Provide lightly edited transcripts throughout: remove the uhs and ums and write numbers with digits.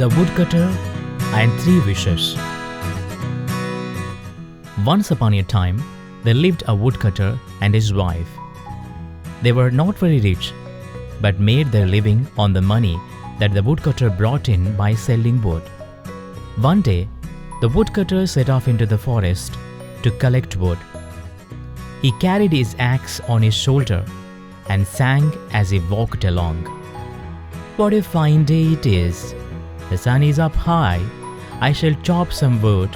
The Woodcutter and Three Wishes. Once upon a time, there lived a woodcutter and his wife. They were not very rich, but made their living on the money that the woodcutter brought in by selling wood. One day, the woodcutter set off into the forest to collect wood. He carried his axe on his shoulder and sang as he walked along. What a fine day it is! The sun is up high. I shall chop some wood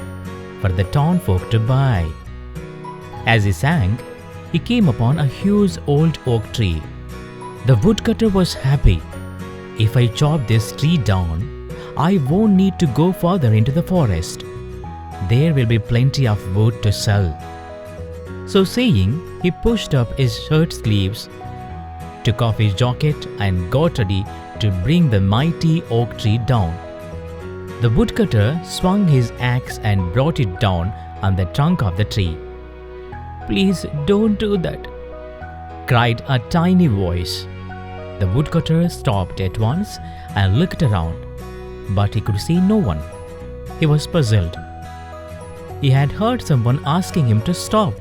for the town folk to buy. As he sang, he came upon a huge old oak tree. The woodcutter was happy. If I chop this tree down, I won't need to go further into the forest. There will be plenty of wood to sell. So saying, he pushed up his shirt sleeves, took off his jacket and got ready to bring the mighty oak tree down. The woodcutter swung his axe and brought it down on the trunk of the tree. "Please don't do that," cried a tiny voice. The woodcutter stopped at once and looked around, but he could see no one. He was puzzled. He had heard someone asking him to stop,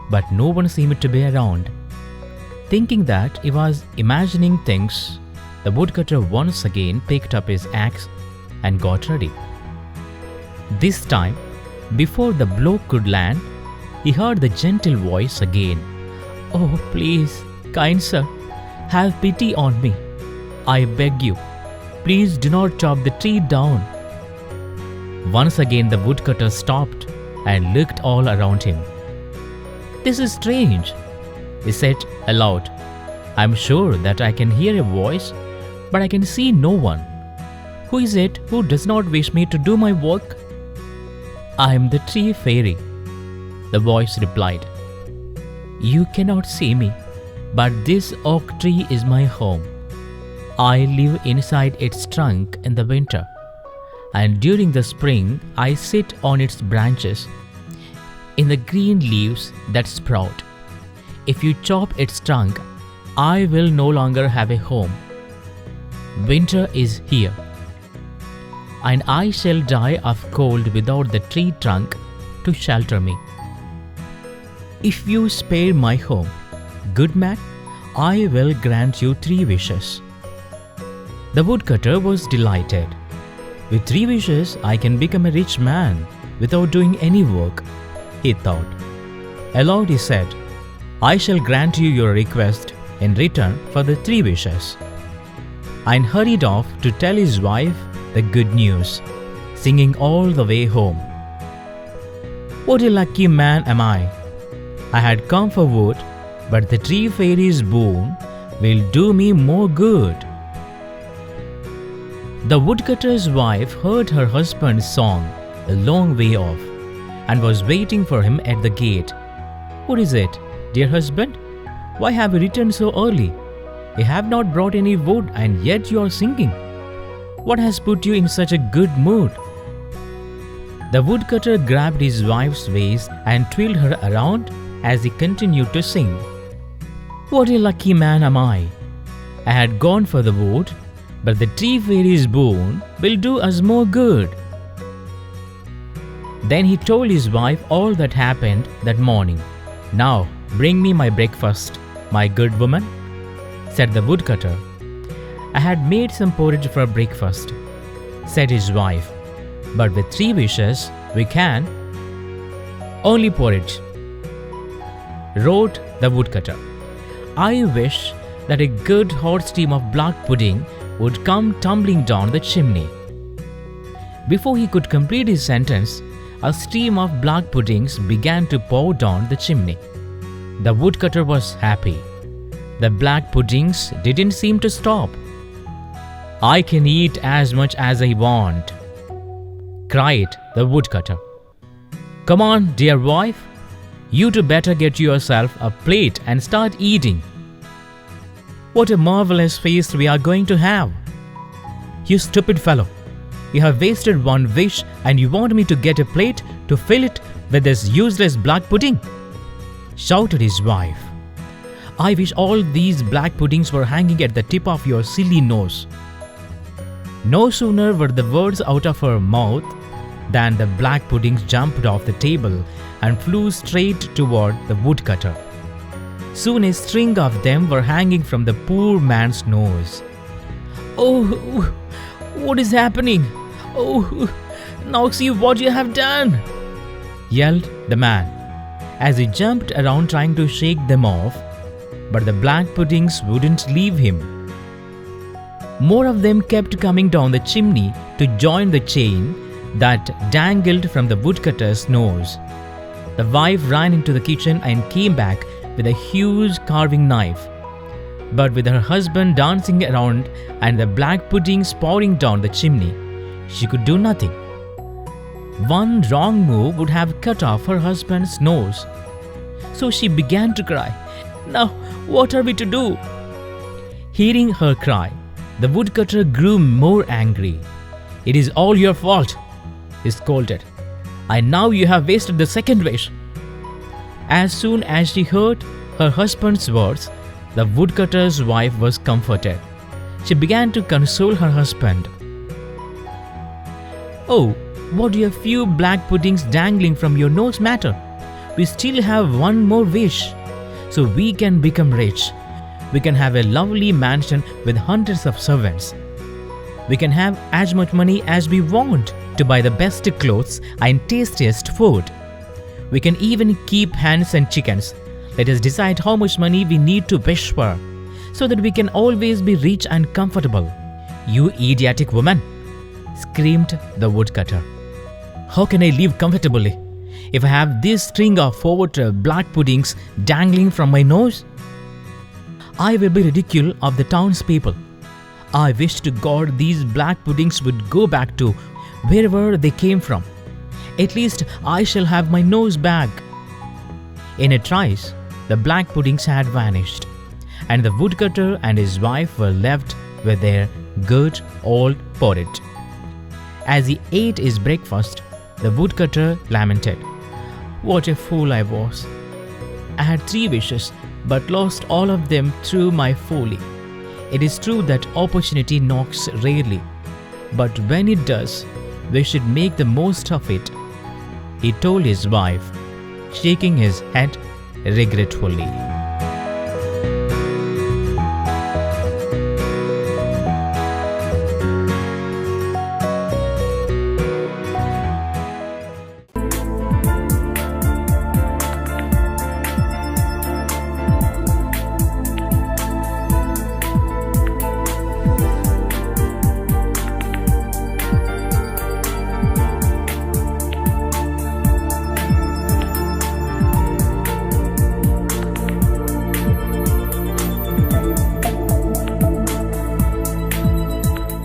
but no one seemed to be around. Thinking that he was imagining things, the woodcutter once again picked up his axe and got ready. This time, before the blow could land, he heard the gentle voice again. "Oh, please, kind sir, have pity on me. I beg you, please do not chop the tree down." Once again the woodcutter stopped and looked all around him. "This is strange," he said aloud. "I'm sure that I can hear a voice, but I can see no one. Who is it who does not wish me to do my work?" "I am the tree fairy," the voice replied. "You cannot see me, but this oak tree is my home. I live inside its trunk in the winter, and during the spring I sit on its branches in the green leaves that sprout. If you chop its trunk, I will no longer have a home. Winter is here, and I shall die of cold without the tree trunk to shelter me. If you spare my home, good man, I will grant you 3 wishes." The woodcutter was delighted. "With 3 wishes, I can become a rich man without doing any work," he thought. Aloud he said, "I shall grant you your request in return for the 3 wishes," and hurried off to tell his wife the good news, singing all the way home. "What a lucky man am I! I had come for wood, but the tree fairy's boon will do me more good." The woodcutter's wife heard her husband's song a long way off and was waiting for him at the gate. "What is it, dear husband? Why have you returned so early? You have not brought any wood and yet you are singing. What has put you in such a good mood?" The woodcutter grabbed his wife's waist and twirled her around as he continued to sing. "What a lucky man am I! I had gone for the wood, but the tree fairy's boon will do us more good." Then he told his wife all that happened that morning. "Now bring me my breakfast, my good woman," said the woodcutter. "I had made some porridge for breakfast," said his wife. "But with 3 wishes, we can." "Only porridge," wrote the woodcutter. "I wish that a good hot stream of black pudding would come tumbling down the chimney." Before he could complete his sentence, a stream of black puddings began to pour down the chimney. The woodcutter was happy. The black puddings didn't seem to stop. "I can eat as much as I want," cried the woodcutter. "Come on, dear wife, you two better get yourself a plate and start eating. What a marvelous feast we are going to have!" "You stupid fellow, you have wasted 1 wish and you want me to get a plate to fill it with this useless black pudding?" shouted his wife. "I wish all these black puddings were hanging at the tip of your silly nose." No sooner were the words out of her mouth than the black puddings jumped off the table and flew straight toward the woodcutter. Soon a string of them were hanging from the poor man's nose. "Oh, what is happening? Oh, now see what you have done!" yelled the man as he jumped around trying to shake them off, but the black puddings wouldn't leave him. More of them kept coming down the chimney to join the chain that dangled from the woodcutter's nose. The wife ran into the kitchen and came back with a huge carving knife. But with her husband dancing around and the black puddings pouring down the chimney, she could do nothing. One wrong move would have cut off her husband's nose. So she began to cry. "Now, what are we to do?" Hearing her cry, the woodcutter grew more angry. "It is all your fault," he scolded. "And now you have wasted the second wish." As soon as she heard her husband's words, the woodcutter's wife was comforted. She began to console her husband. "Oh, what do a few black puddings dangling from your nose matter? We still have one more wish, so we can become rich. We can have a lovely mansion with hundreds of servants. We can have as much money as we want to buy the best clothes and tastiest food. We can even keep hens and chickens. Let us decide how much money we need to wish for, so that we can always be rich and comfortable." "You idiotic woman!" screamed the woodcutter. "How can I live comfortably if I have this string of forward black puddings dangling from my nose? I will be ridicule of the townspeople. I wish to God these black puddings would go back to wherever they came from. At least I shall have my nose back." In a trice, the black puddings had vanished, and the woodcutter and his wife were left with their good old porridge. As he ate his breakfast, the woodcutter lamented. "What a fool I was! I had 3 wishes, but lost all of them through my folly. It is true that opportunity knocks rarely, but when it does, we should make the most of it," he told his wife, shaking his head regretfully.